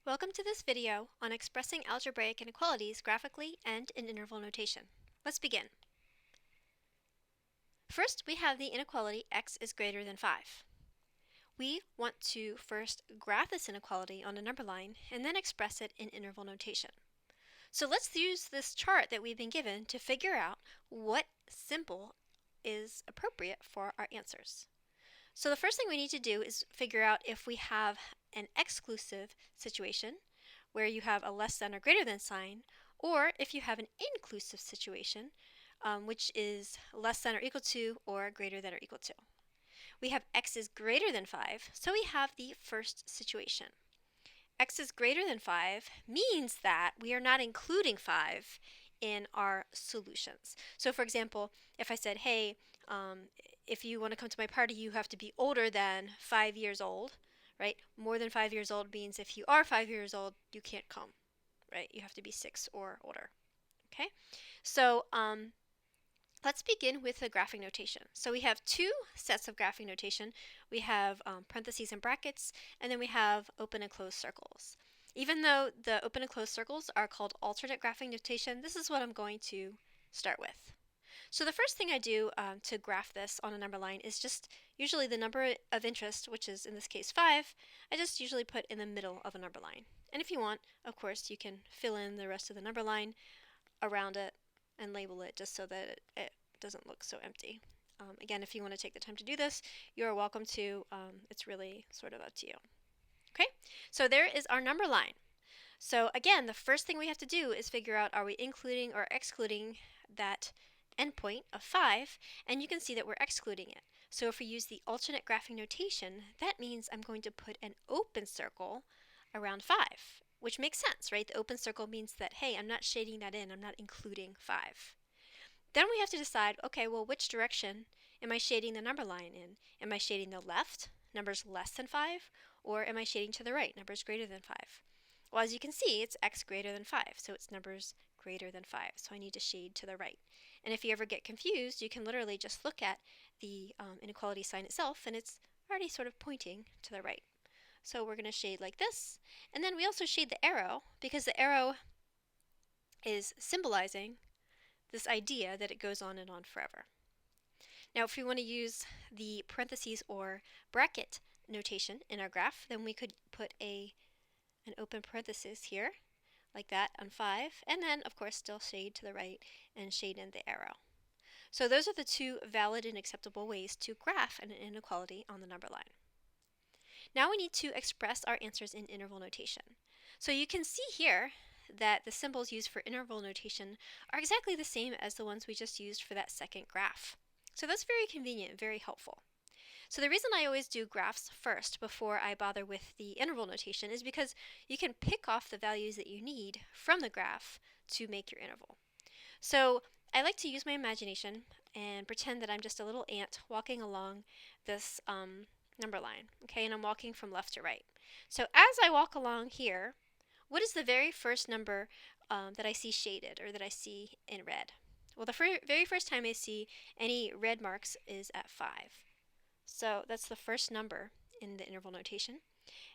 Welcome to this video on expressing algebraic inequalities graphically and in interval notation. Let's begin. First, we have the inequality x is greater than 5. We want to first graph this inequality on a number line and then express it in interval notation. So let's use this chart that we've been given to figure out what symbol is appropriate for our answers. So the first thing we need to do is figure out if we have an exclusive situation where you have a less than or greater than sign, or if you have an inclusive situation, which is less than or equal to or greater than or equal to. We have x is greater than 5, so we have the first situation. X is greater than 5 means that we are not including 5 in our solutions. So for example, if I said, hey, if you want to come to my party, you have to be older than 5 years old, right? More than 5 years old means if you are 5 years old, you can't come, right? You have to be 6 or older, okay? So let's begin with the graphing notation. So we have two sets of graphing notation. We have parentheses and brackets, and then we have open and closed circles. Even though the open and closed circles are called alternate graphing notation, this is what I'm going to start with. So the first thing I do to graph this on a number line is just usually the number of interest, which is in this case 5, I just usually put in the middle of a number line. And if you want, of course, you can fill in the rest of the number line around it and label it just so that it doesn't look so empty. Again, if you want to take the time to do this, you're welcome to. It's really sort of up to you. Okay, so there is our number line. So again, the first thing we have to do is figure out, are we including or excluding that endpoint of 5, and you can see that we're excluding it. So if we use the alternate graphing notation, that means I'm going to put an open circle around 5, which makes sense, right? The open circle means that, hey, I'm not shading that in, I'm not including 5. Then we have to decide, okay, well, which direction am I shading the number line in? Am I shading the left, numbers less than 5, or am I shading to the right, numbers greater than 5? Well, as you can see, it's x greater than 5, so it's numbers greater than 5, so I need to shade to the right. And if you ever get confused, you can literally just look at the inequality sign itself, and it's already sort of pointing to the right. So we're going to shade like this, and then we also shade the arrow, because the arrow is symbolizing this idea that it goes on and on forever. Now, if we want to use the parentheses or bracket notation in our graph, then we could put an open parenthesis here, like that, on 5, and then, of course, still shade to the right and shade in the arrow. So those are the two valid and acceptable ways to graph an inequality on the number line. Now we need to express our answers in interval notation. So you can see here that the symbols used for interval notation are exactly the same as the ones we just used for that second graph. So that's very convenient and very helpful. So the reason I always do graphs first before I bother with the interval notation is because you can pick off the values that you need from the graph to make your interval. So I like to use my imagination and pretend that I'm just a little ant walking along this number line, okay, and I'm walking from left to right. So as I walk along here, what is the very first number that I see shaded or that I see in red? Well, the very first time I see any red marks is at 5. So that's the first number in the interval notation.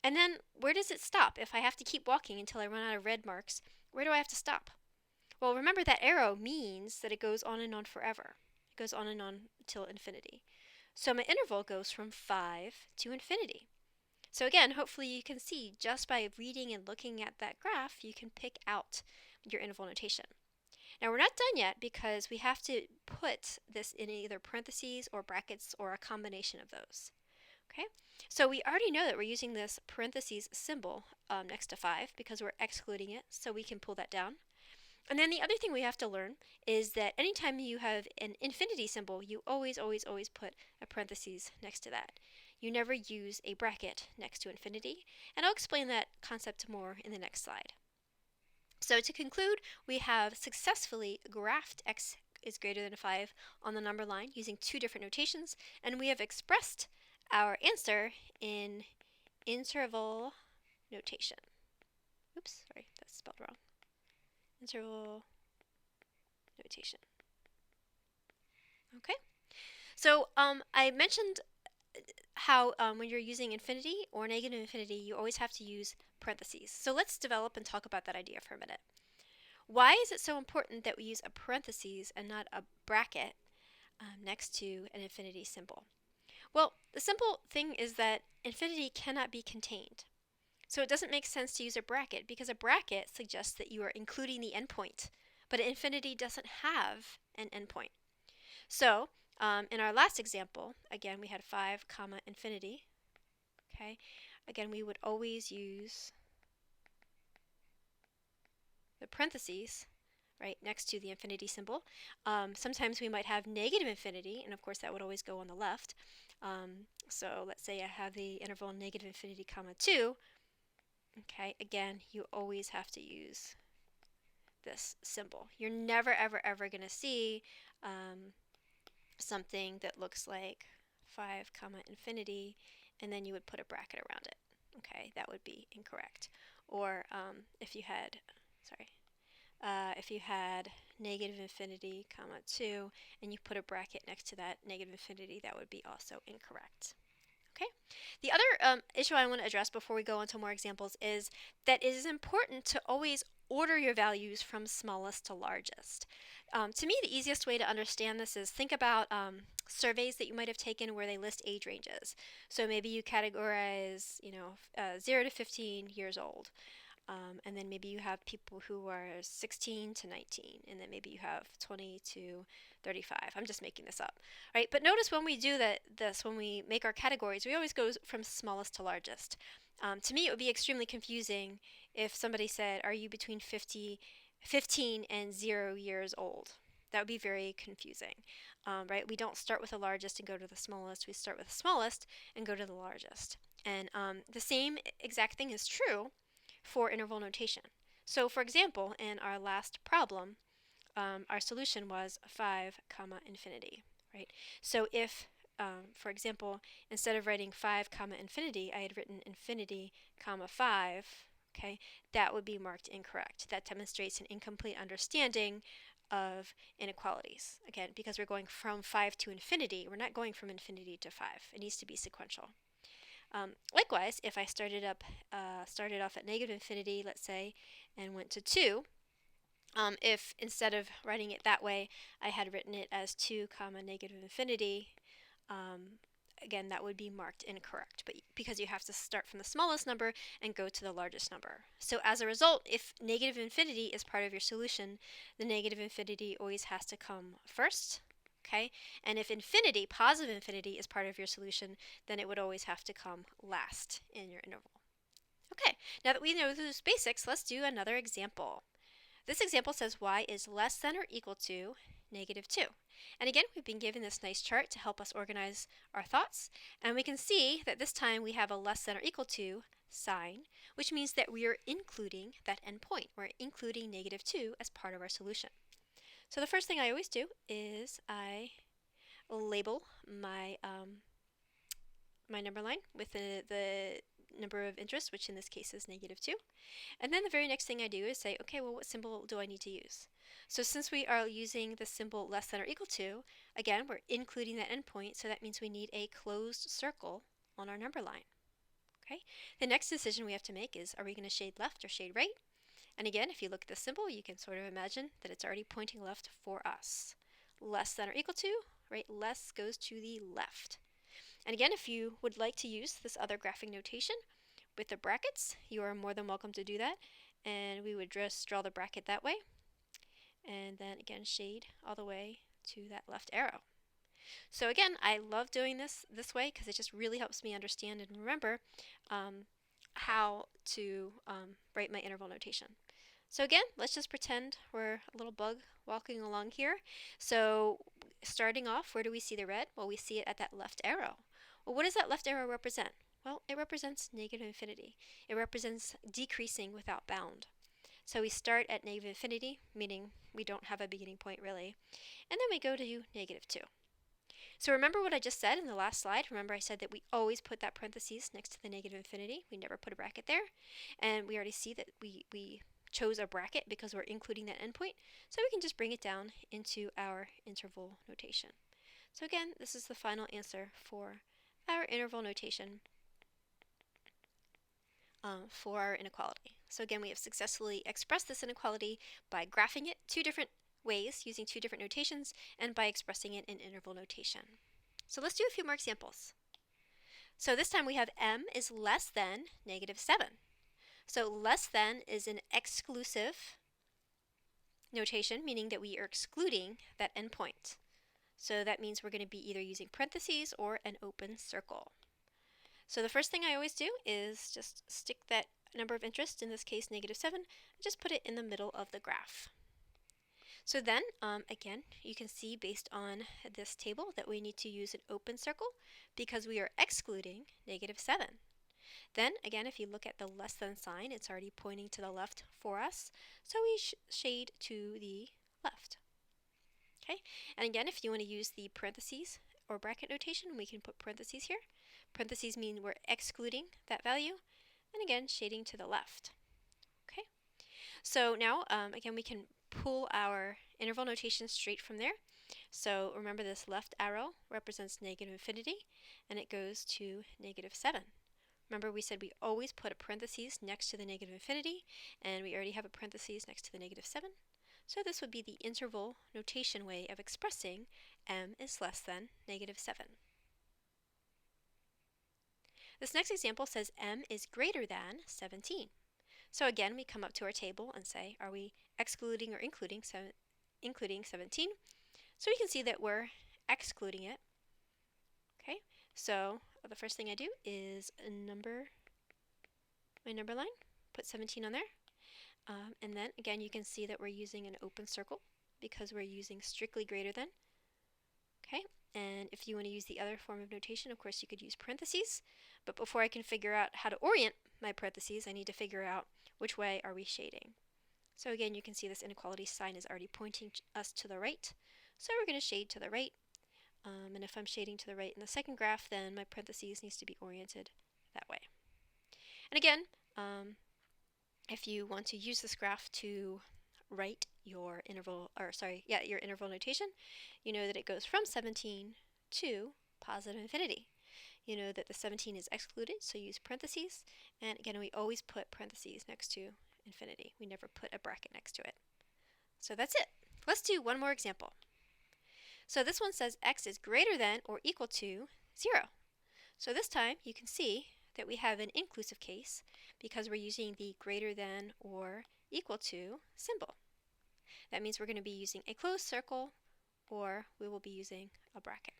And then where does it stop? If I have to keep walking until I run out of red marks, where do I have to stop? Well, remember that arrow means that it goes on and on forever. It goes on and on till infinity. So my interval goes from 5 to infinity. So again, hopefully you can see just by reading and looking at that graph, you can pick out your interval notation. Now we're not done yet because we have to put this in either parentheses or brackets or a combination of those. Okay, so we already know that we're using this parentheses symbol next to 5 because we're excluding it, so we can pull that down. And then the other thing we have to learn is that anytime you have an infinity symbol, you always put a parentheses next to that. You never use a bracket next to infinity, and I'll explain that concept more in the next slide. So to conclude, we have successfully graphed x is greater than 5 on the number line using two different notations, and we have expressed our answer in interval notation. Oops, sorry, that's spelled wrong. Interval notation. Okay, so I mentioned how when you're using infinity or negative infinity, you always have to use parentheses. So let's develop and talk about that idea for a minute. Why is it so important that we use a parentheses and not a bracket next to an infinity symbol? Well, the simple thing is that infinity cannot be contained. So it doesn't make sense to use a bracket because a bracket suggests that you are including the endpoint, but infinity doesn't have an endpoint. So in our last example, again, we had 5 comma infinity. Okay, again, we would always use the parentheses right next to the infinity symbol. Sometimes we might have negative infinity, and of course that would always go on the left. So let's say I have the interval negative infinity comma 2. Okay, again, you always have to use this symbol. You're never, ever, ever going to see something that looks like 5 comma infinity, and then you would put a bracket around it. Okay, that would be incorrect. Or if you had, if you had negative infinity comma 2 and you put a bracket next to that negative infinity, that would be also incorrect. Okay. The other issue I want to address before we go into more examples is that it is important to always order your values from smallest to largest. To me, the easiest way to understand this is think about surveys that you might have taken where they list age ranges. So maybe you categorize, 0 to 15 years old. And then maybe you have people who are 16 to 19, and then maybe you have 20 to 35. I'm just making this up, right? But notice when we do when we make our categories, we always go from smallest to largest. To me, it would be extremely confusing if somebody said, are you between 15 and 0 years old? That would be very confusing, right? We don't start with the largest and go to the smallest. We start with the smallest and go to the largest. And the same exact thing is true for interval notation. So for example, in our last problem, our solution was 5 comma infinity, right? So if, for example, instead of writing 5 comma infinity, I had written infinity comma 5, okay, that would be marked incorrect. That demonstrates an incomplete understanding of inequalities. Again, because we're going from 5 to infinity, we're not going from infinity to 5. It needs to be sequential. Likewise, if I started off at negative infinity, let's say, and went to 2, if instead of writing it that way, I had written it as 2 comma negative infinity, again, that would be marked incorrect, but because you have to start from the smallest number and go to the largest number. So as a result, if negative infinity is part of your solution, the negative infinity always has to come first. Okay, and if infinity, positive infinity, is part of your solution, then it would always have to come last in your interval. Okay, now that we know those basics, let's do another example. This example says y is less than or equal to negative 2. And again, we've been given this nice chart to help us organize our thoughts, and we can see that this time we have a less than or equal to sign, which means that we are including that endpoint. We're including negative 2 as part of our solution. So the first thing I always do is I label my my number line with the number of interest, which in this case is negative 2. And then the very next thing I do is say, okay, well, what symbol do I need to use? So since we are using the symbol less than or equal to, again, we're including that endpoint, so that means we need a closed circle on our number line. Okay. The next decision we have to make is, are we going to shade left or shade right? And again, if you look at the symbol, you can sort of imagine that it's already pointing left for us. Less than or equal to, right? Less goes to the left. And again, if you would like to use this other graphing notation with the brackets, you are more than welcome to do that. And we would just draw the bracket that way. And then again, shade all the way to that left arrow. So again, I love doing this way because it just really helps me understand and remember how to write my interval notation. So again, let's just pretend we're a little bug walking along here. So starting off, where do we see the red? Well, we see it at that left arrow. Well, what does that left arrow represent? Well, it represents negative infinity. It represents decreasing without bound. So we start at negative infinity, meaning we don't have a beginning point really, and then we go to negative 2. So remember what I just said in the last slide? Remember I said that we always put that parentheses next to the negative infinity. We never put a bracket there. And we already see that we chose a bracket because we're including that endpoint. So we can just bring it down into our interval notation. So again, this is the final answer for our interval notation for our inequality. So again, we have successfully expressed this inequality by graphing it two different ways using two different notations and by expressing it in interval notation. So let's do a few more examples. So this time we have m is less than -7. So less than is an exclusive notation, meaning that we are excluding that endpoint. So that means we're going to be either using parentheses or an open circle. So the first thing I always do is just stick that number of interest, in this case -7, and just put it in the middle of the graph. So then, again, you can see based on this table that we need to use an open circle because we are excluding -7. Then, again, if you look at the less than sign, it's already pointing to the left for us, so we shade to the left. Okay, and again, if you want to use the parentheses or bracket notation, we can put parentheses here. Parentheses mean we're excluding that value, and again, shading to the left. Okay, so now, again, we can pull our interval notation straight from there. So remember, this left arrow represents -infinity, and it goes to -7. Remember, we said we always put a parentheses next to the -infinity, and we already have a parentheses next to the -7. So this would be the interval notation way of expressing m is less than -7. This next example says m is greater than 17. So again, we come up to our table and say, are we excluding or including 17? So we can see that we're excluding it. Okay, so the first thing I do is my number line, put 17 on there. And then again, you can see that we're using an open circle because we're using strictly greater than. Okay, and if you want to use the other form of notation, of course, you could use parentheses. But before I can figure out how to orient my parentheses, I need to figure out which way are we shading. So again, you can see this inequality sign is already pointing us to the right. So we're going to shade to the right. And if I'm shading to the right in the second graph, then my parentheses needs to be oriented that way. And again, if you want to use this graph to write your interval, your interval notation, you know that it goes from 17 to positive infinity. You know that the 17 is excluded, so use parentheses. And again, we always put parentheses next to infinity. We never put a bracket next to it. So that's it. Let's do one more example. So this one says x is greater than or equal to 0. So this time you can see that we have an inclusive case because we're using the greater than or equal to symbol. That means we're going to be using a closed circle, or we will be using a bracket.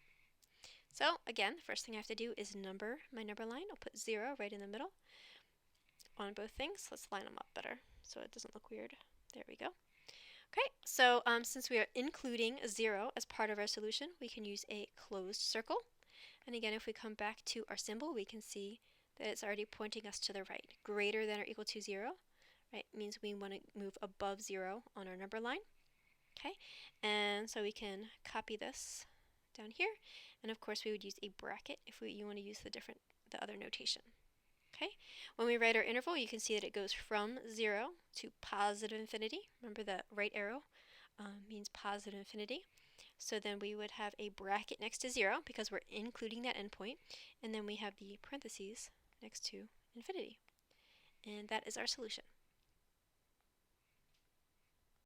So again, the first thing I have to do is number my number line. I'll put 0 right in the middle on both things. Let's line them up better so it doesn't look weird. There we go. Okay, so since we are including a 0 as part of our solution, we can use a closed circle. And again, if we come back to our symbol, we can see that it's already pointing us to the right. Greater than or equal to 0, right, means we want to move above 0 on our number line. Okay, and so we can copy this down here, and of course we would use a bracket if you want to use the other notation. Okay, when we write our interval, you can see that it goes from 0 to positive infinity. Remember, the right arrow means positive infinity. So then we would have a bracket next to 0 because we're including that endpoint, and then we have the parentheses next to infinity. And that is our solution.